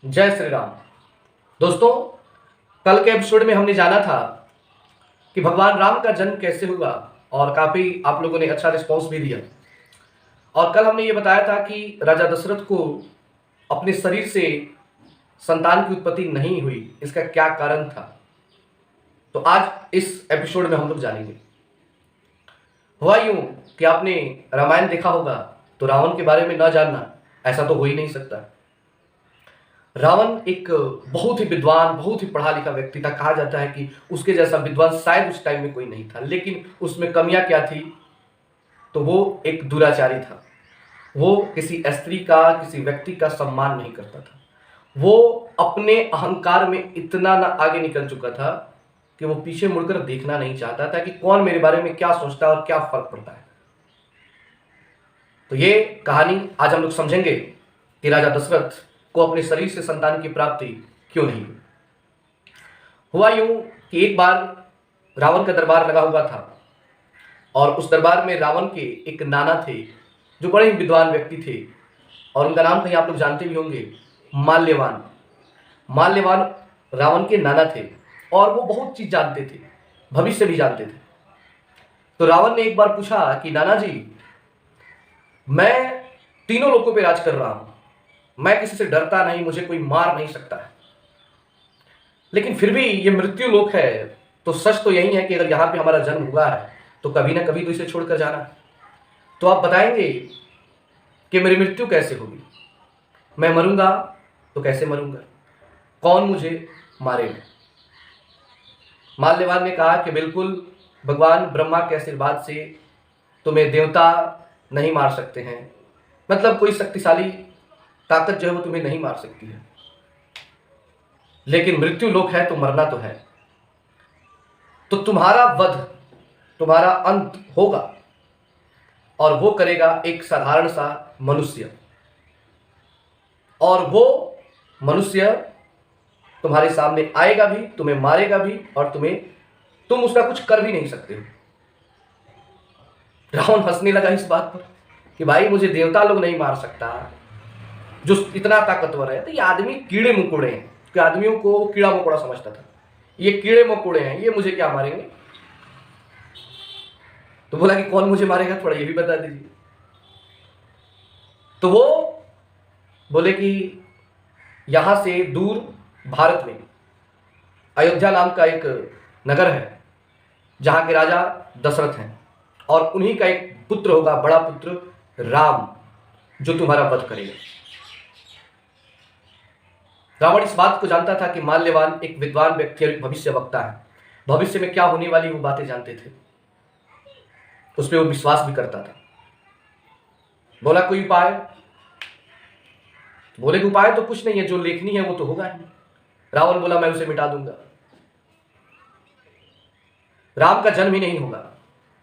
जय श्री राम। दोस्तों, कल के एपिसोड में हमने जाना था कि भगवान राम का जन्म कैसे हुआ और काफी आप लोगों ने अच्छा रिस्पॉन्स भी दिया। और कल हमने ये बताया था कि राजा दशरथ को अपने शरीर से संतान की उत्पत्ति नहीं हुई, इसका क्या कारण था। तो आज इस एपिसोड में हम लोग जानेंगे। हुआ यूं कि आपने रामायण देखा होगा, तो रावण के बारे में न जानना ऐसा तो हो ही नहीं सकता। रावण एक बहुत ही विद्वान, बहुत ही पढ़ा लिखा व्यक्ति था। कहा जाता है कि उसके जैसा विद्वान शायद उस टाइम में कोई नहीं था। लेकिन उसमें कमियां क्या थी? तो वो एक दुराचारी था। वो किसी स्त्री का, किसी व्यक्ति का सम्मान नहीं करता था। वो अपने अहंकार में इतना ना आगे निकल चुका था कि वो पीछे मुड़कर देखना नहीं चाहता था कि कौन मेरे बारे में क्या सोचता है और क्या फर्क पड़ता है। तो ये कहानी आज हम लोग समझेंगे कि राजा दशरथ को अपने शरीर से संतान की प्राप्ति क्यों नहीं हुई। हुआ यूं कि एक बार रावण का दरबार लगा हुआ था और उस दरबार में रावण के एक नाना थे जो बड़े ही विद्वान व्यक्ति थे और उनका नाम कहीं आप लोग जानते भी होंगे, माल्यवान। माल्यवान रावण के नाना थे और वो बहुत चीज जानते थे, भविष्य भी जानते थे। तो रावण ने एक बार पूछा कि नाना जी, मैं तीनों लोगों पे राज कर रहा हूं, मैं किसी से डरता नहीं, मुझे कोई मार नहीं सकता है, लेकिन फिर भी ये मृत्यु लोक है। तो सच तो यही है कि अगर यहां पे हमारा जन्म हुआ है तो कभी ना कभी तो इसे छोड़कर जाना है। तो आप बताएंगे कि मेरी मृत्यु कैसे होगी? मैं मरूंगा तो कैसे मरूंगा? कौन मुझे मारेगा? माल्यवान ने कहा कि बिल्कुल, भगवान ब्रह्मा के आशीर्वाद से तुम्हें देवता नहीं मार सकते हैं, मतलब कोई शक्तिशाली ताकत जो है वो तुम्हें नहीं मार सकती है, लेकिन मृत्यु लोक है तो मरना तो है। तो तुम्हारा वध, तुम्हारा अंत होगा और वो करेगा एक साधारण सा मनुष्य। और वो मनुष्य तुम्हारे सामने आएगा भी, तुम्हें मारेगा भी और तुम उसका कुछ कर भी नहीं सकते हो। रावण हंसने लगा इस बात पर कि भाई, मुझे देवता लोग नहीं मार सकता जो इतना ताकतवर है। तो ये आदमी कीड़े मकोड़े हैं, कि आदमियों को कीड़ा मकोड़ा समझता था। ये कीड़े मकोड़े हैं, ये मुझे क्या मारेंगे? तो बोला कि कौन मुझे मारेगा, थोड़ा ये भी बता दीजिए। तो वो बोले कि यहां से दूर भारत में अयोध्या नाम का एक नगर है जहां के राजा दशरथ हैं और उन्हीं का एक पुत्र होगा, बड़ा पुत्र राम, जो तुम्हारा वध करेगा। रावण इस बात को जानता था कि माल्यवान एक विद्वान व्यक्ति और भविष्य वक्ता है, भविष्य में क्या होने वाली वो बातें जानते थे, उस पर वो विश्वास भी करता था। बोला कोई उपाय? बोले कि उपाय तो कुछ नहीं है, जो लेखनी है वो तो होगा ही। रावण बोला मैं उसे मिटा दूंगा। राम का जन्म ही नहीं होगा,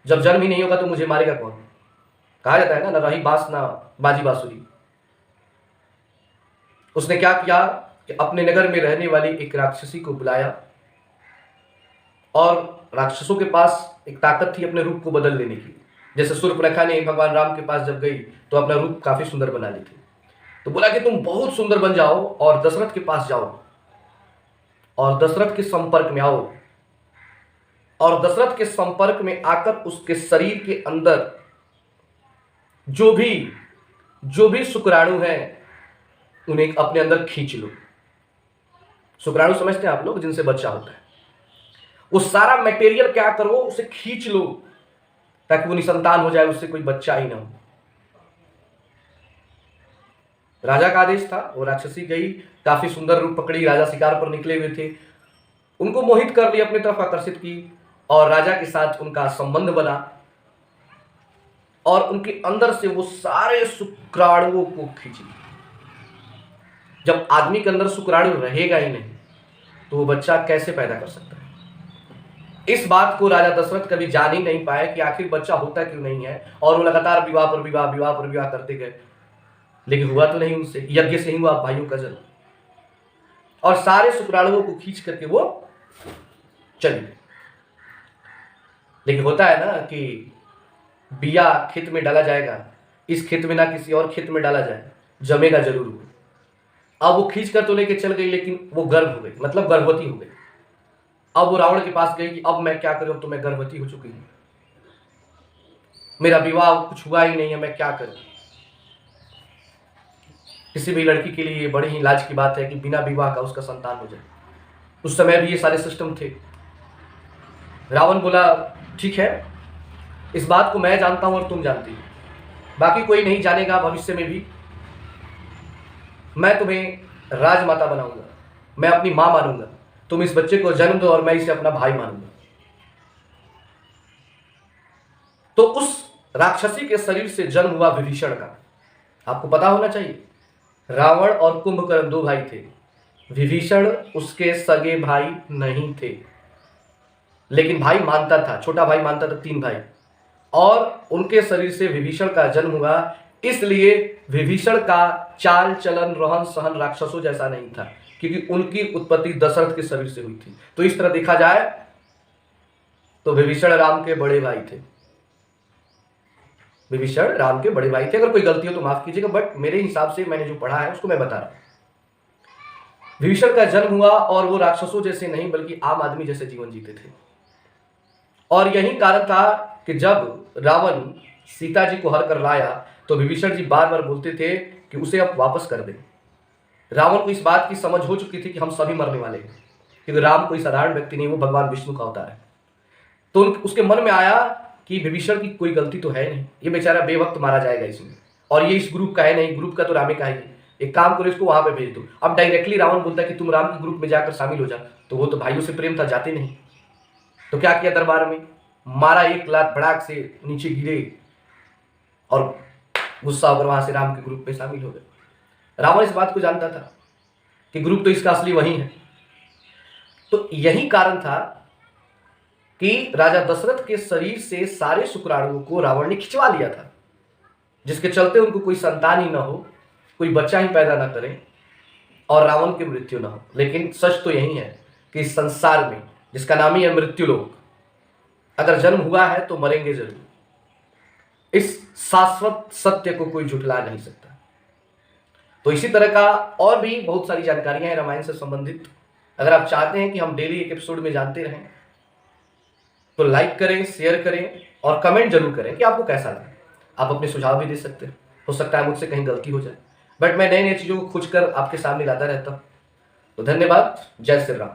जब जन्म ही नहीं होगा तो मुझे मारेगा कौन? कहा जाता है ना, रही बांस ना बाजी बांसुरी। उसने क्या किया कि अपने नगर में रहने वाली एक राक्षसी को बुलाया और राक्षसों के पास एक ताकत थी अपने रूप को बदल लेने की। जैसे शूर्पणखा ने भगवान राम के पास जब गई तो अपना रूप काफी सुंदर बना ली थी। तो बोला कि तुम बहुत सुंदर बन जाओ और दशरथ के पास जाओ और दशरथ के संपर्क में आओ, और दशरथ के संपर्क में आकर उसके शरीर के अंदर जो भी शुक्राणु है उन्हें अपने अंदर खींच लो। शुक्राणु समझते हैं आप लोग, जिनसे बच्चा होता है। वो सारा मटेरियल क्या करो, उसे खींच लो ताकि वो निसंतान हो जाए, उससे कोई बच्चा ही ना हो। राजा का आदेश था। वो राक्षसी गई, काफी सुंदर रूप पकड़ी, राजा शिकार पर निकले हुए थे, उनको मोहित कर लिया, अपनी तरफ आकर्षित की और राजा के साथ उनका संबंध बना और उनके अंदर से वो सारे शुक्राणुओं को खींच लिया। जब आदमी के अंदर शुक्राणु रहेगा ही नहीं तो वो बच्चा कैसे पैदा कर सकता है? इस बात को राजा दशरथ कभी जान ही नहीं पाए कि आखिर बच्चा होता क्यों नहीं है, और वो लगातार विवाह पर विवाह, विवाह पर विवाह करते गए, लेकिन हुआ तो नहीं उनसे। यज्ञ से ही हुआ भाइयों का जन्म, और सारे शुक्राणुओं को खींच करके वो चली गई। लेकिन होता है ना कि बिया खेत में डाला जाएगा, इस खेत में ना किसी और खेत में डाला जाए, जमेगा जरूर वो। अब वो खींच कर तो लेके चल गई, लेकिन वो गर्भ हो गई, मतलब गर्भवती हो गई। अब वो रावण के पास गई कि अब मैं क्या करूं, अब तो मैं गर्भवती हो चुकी हूं, मेरा विवाह कुछ हुआ ही नहीं है, मैं क्या करूं। किसी भी लड़की के लिए बड़ी ही लाज की बात है कि बिना विवाह का उसका संतान हो जाए। उस समय भी ये सारे सिस्टम थे। रावण बोला ठीक है, इस बात को मैं जानता हूं और तुम जानती हो, बाकी कोई नहीं जानेगा, भविष्य में भी मैं तुम्हें राजमाता बनाऊंगा, मैं अपनी मां मानूंगा, तुम इस बच्चे को जन्म दो और मैं इसे अपना भाई मानूंगा। तो उस राक्षसी के शरीर से जन्म हुआ विभीषण का। आपको पता होना चाहिए, रावण और कुंभकर्ण दो भाई थे, विभीषण उसके सगे भाई नहीं थे, लेकिन भाई मानता था, छोटा भाई मानता था, 3 भाई, और उनके शरीर से विभीषण का जन्म हुआ। इसलिए विभीषण का चाल चलन रहन सहन राक्षसों जैसा नहीं था, क्योंकि उनकी उत्पत्ति दशरथ के शरीर से हुई थी। तो इस तरह देखा जाए तो विभीषण राम के बड़े भाई थे, विभीषण राम के बड़े भाई थे। अगर कोई गलती हो तो माफ कीजिएगा, बट मेरे हिसाब से मैंने जो पढ़ा है उसको मैं बता रहा हूं। विभीषण का जन्म हुआ और वो राक्षसों जैसे नहीं बल्कि आम आदमी जैसे जीवन जीते थे। और यही कारण था कि जब रावण सीता जी को हर कर लाया तो विभीषण जी बार बार बोलते थे कि उसे अब वापस कर दें। रावण को इस बात की समझ हो चुकी थी कि हम सभी मरने वाले हैं, क्योंकि राम कोई साधारण व्यक्ति नहीं, वो भगवान विष्णु का अवतार है। तो उसके मन में आया कि विभीषण की कोई गलती तो है नहीं, ये बेचारा बेवक्त मारा जाएगा इसमें, और ये इस ग्रुप का है नहीं, ग्रुप का तो रामे का ही है, एक काम करो इसको वहां पे भेज दो। अब डायरेक्टली रावण बोलता है कि तुम राम के ग्रुप में जाकर शामिल हो जा, तो वो तो भाइयों से प्रेम था, जाते नहीं। तो क्या किया, दरबार में मारा, एक लात भड़ाक से नीचे गिरे और गुस्सा होकर वहां से राम के ग्रुप में शामिल हो गए। रावण इस बात को जानता था कि ग्रुप तो इसका असली वही है। तो यही कारण था कि राजा दशरथ के शरीर से सारे शुक्राणुओं को रावण ने खिंचवा लिया था, जिसके चलते उनको कोई संतान ही ना हो, कोई बच्चा ही पैदा ना करें और रावण की मृत्यु ना हो। लेकिन सच तो यही है कि इस संसार में, जिसका नाम ही है मृत्युलोक, अगर जन्म हुआ है तो मरेंगे जरूर। इस शाश्वत सत्य को कोई झुठला नहीं सकता। तो इसी तरह का और भी बहुत सारी जानकारियां हैं रामायण से संबंधित। अगर आप चाहते हैं कि हम डेली एक एपिसोड में जानते रहें तो लाइक करें, शेयर करें और कमेंट जरूर करें कि आपको कैसा लगा। आप अपने सुझाव भी दे सकते हैं, हो सकता है मुझसे कहीं गलती हो जाए, बट मैं नई नई चीज़ों को खोज कर आपके सामने लाता रहता हूँ। तो धन्यवाद, जय श्री राम।